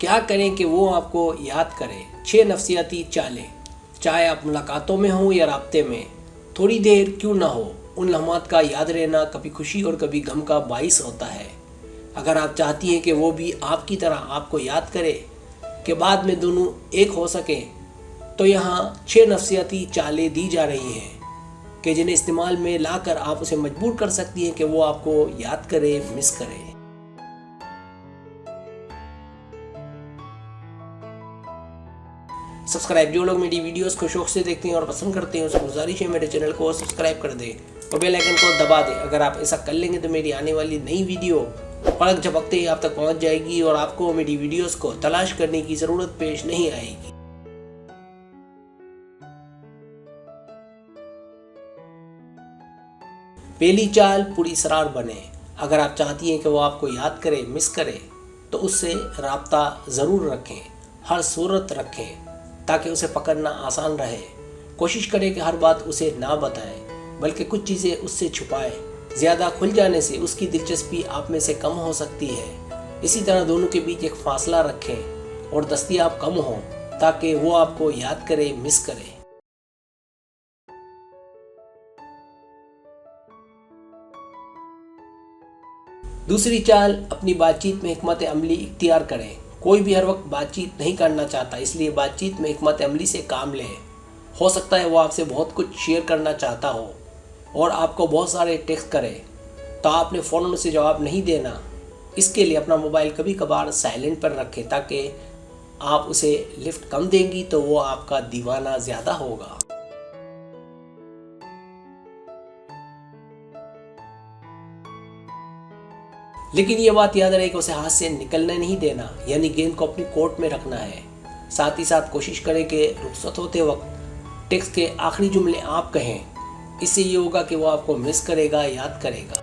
क्या करें कि वो आपको याद करे। 6 नफसियाती चालें, चाहे आप मुलाकातों में हो या राब्ते में, थोड़ी देर क्यों ना हो, उन लम्हात का याद रहना कभी खुशी और कभी गम का बाइस होता है। अगर आप चाहती हैं कि वो भी आपकी तरह आपको याद करे, कि बाद में दोनों एक हो सकें, तो यहाँ 6 नफसियाती चालें दी जा रही हैं कि जिन्हें इस्तेमाल में लाकर आप उसे मजबूर कर सकती हैं कि वो आपको याद करे, मिस करे। सब्सक्राइब, जो लोग मेरी वीडियोस को शौक से देखते हैं और पसंद करते हैं, उसको गुजारिश है मेरे चैनल को सब्सक्राइब कर दें और बेल आइकन को दबा दें। अगर आप ऐसा कर लेंगे तो मेरी आने वाली नई वीडियो पलक झपकते ही आप तक पहुंच जाएगी और आपको मेरी वीडियोस को तलाश करने की ज़रूरत पेश नहीं आएगी। पहली चाल, पूरी इसरार बने। अगर आप चाहती हैं कि वो आपको याद करे, मिस करे, तो उससे राब्ता ज़रूर रखें, हर सूरत रखें ताकि उसे पकड़ना आसान रहे। कोशिश करें कि हर बात उसे ना बताएं, बल्कि कुछ चीज़ें उससे छुपाएं। ज़्यादा खुल जाने से उसकी दिलचस्पी आप में से कम हो सकती है। इसी तरह दोनों के बीच एक फासला रखें और दस्तयाब कम हो ताकि वो आपको याद करे, मिस करे। दूसरी चाल, अपनी बातचीत में हिकमत अमली इख्तियार करें। कोई भी हर वक्त बातचीत नहीं करना चाहता, इसलिए बातचीत में हिकमत अमली से काम लें। हो सकता है वो आपसे बहुत कुछ शेयर करना चाहता हो और आपको बहुत सारे टेक्स्ट करे, तो आपने फ़ौरन उसे जवाब नहीं देना। इसके लिए अपना मोबाइल कभी कभार साइलेंट पर रखें ताकि आप उसे लिफ्ट कम देंगी तो वो आपका दीवाना ज़्यादा होगा। लेकिन ये बात याद रहे कि उसे हाथ से निकलने नहीं देना, यानी गेंद को अपनी कोर्ट में रखना है। साथ ही साथ कोशिश करें कि रुखसत होते वक्त टेक्स्ट के आखिरी जुमले आप कहें। इससे ये होगा कि वो आपको मिस करेगा, याद करेगा।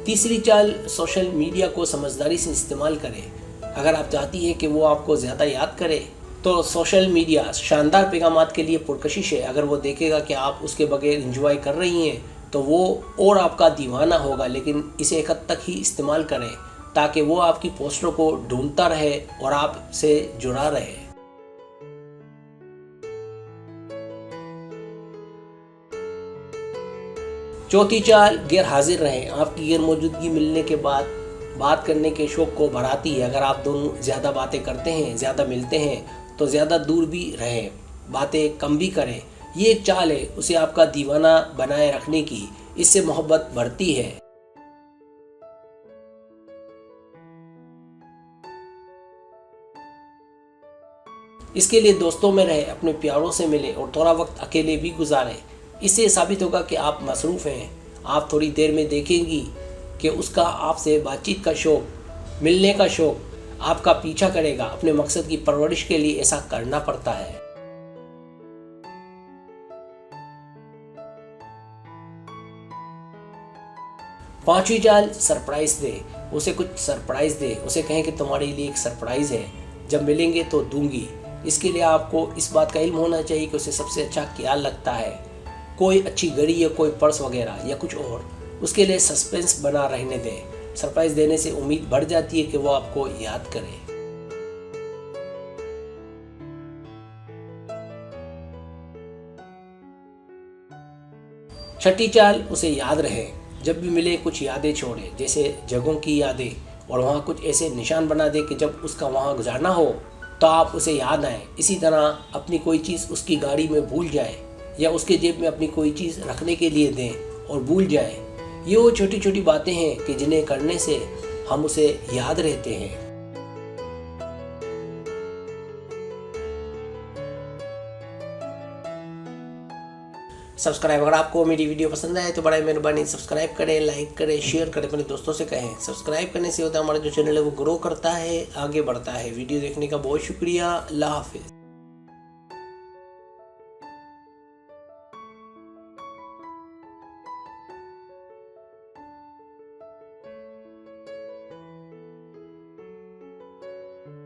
तीसरी चाल, सोशल मीडिया को समझदारी से इस्तेमाल करें। अगर आप चाहती हैं कि वो आपको ज़्यादा याद करे, तो सोशल मीडिया शानदार पैगामात के लिए पुरकशिश है। अगर वो देखेगा कि आप उसके बगैर एंजॉय कर रही हैं, तो वो और आपका दीवाना होगा। लेकिन इसे एक हद तक ही इस्तेमाल करें ताकि वो आपकी पोस्टों को ढूंढता रहे और आपसे जुड़ा रहे। चौथी चाल, गैर हाजिर रहें। आपकी गैर मौजूदगी मिलने के बाद बात करने के शौक को बढ़ाती है। अगर आप दोनों ज़्यादा बातें करते हैं, ज़्यादा मिलते हैं, तो ज़्यादा दूर भी रहें, बातें कम भी करें। ये एक चाल है उसे आपका दीवाना बनाए रखने की। इससे मोहब्बत बढ़ती है। इसके लिए दोस्तों में रहे, अपने प्यारों से मिले और थोड़ा वक्त अकेले भी गुजारें। इससे साबित होगा कि आप मसरूफ़ हैं। आप थोड़ी देर में देखेंगी कि उसका आपसे बातचीत का शौक, मिलने का शौक आपका पीछा करेगा। अपने मकसद की परवरिश के लिए ऐसा करना पड़ता है। पांचवी चाल, सरप्राइज दे। उसे कुछ सरप्राइज दे। उसे कहें कि तुम्हारे लिए एक सरप्राइज है, जब मिलेंगे तो दूंगी। इसके लिए आपको इस बात का इल्म होना चाहिए कि उसे सबसे अच्छा क्या लगता है। कोई अच्छी घड़ी या कोई पर्स वगैरह या कुछ और। उसके लिए सस्पेंस बना रहने दें। सरप्राइज देने से उम्मीद बढ़ जाती है कि वो आपको याद करे। छठी चाल, उसे याद रहे। जब भी मिले कुछ यादें छोड़े, जैसे जगहों की यादें, और वहाँ कुछ ऐसे निशान बना दे कि जब उसका वहाँ गुजारना हो तो आप उसे याद आए। इसी तरह अपनी कोई चीज़ उसकी गाड़ी में भूल जाए या उसके जेब में अपनी कोई चीज़ रखने के लिए दें और भूल जाए। ये वो छोटी छोटी बातें हैं कि जिन्हें करने से हम उसे याद रहते हैं। सब्सक्राइब, अगर आपको मेरी वीडियो पसंद आए तो बड़ा मेहरबानी सब्सक्राइब करें, लाइक करें, शेयर करें, अपने दोस्तों से कहें। सब्सक्राइब करने से होता है हमारा जो चैनल है वो ग्रो करता है, आगे बढ़ता है। वीडियो देखने का बहुत शुक्रिया। अल्लाह हाफिज़।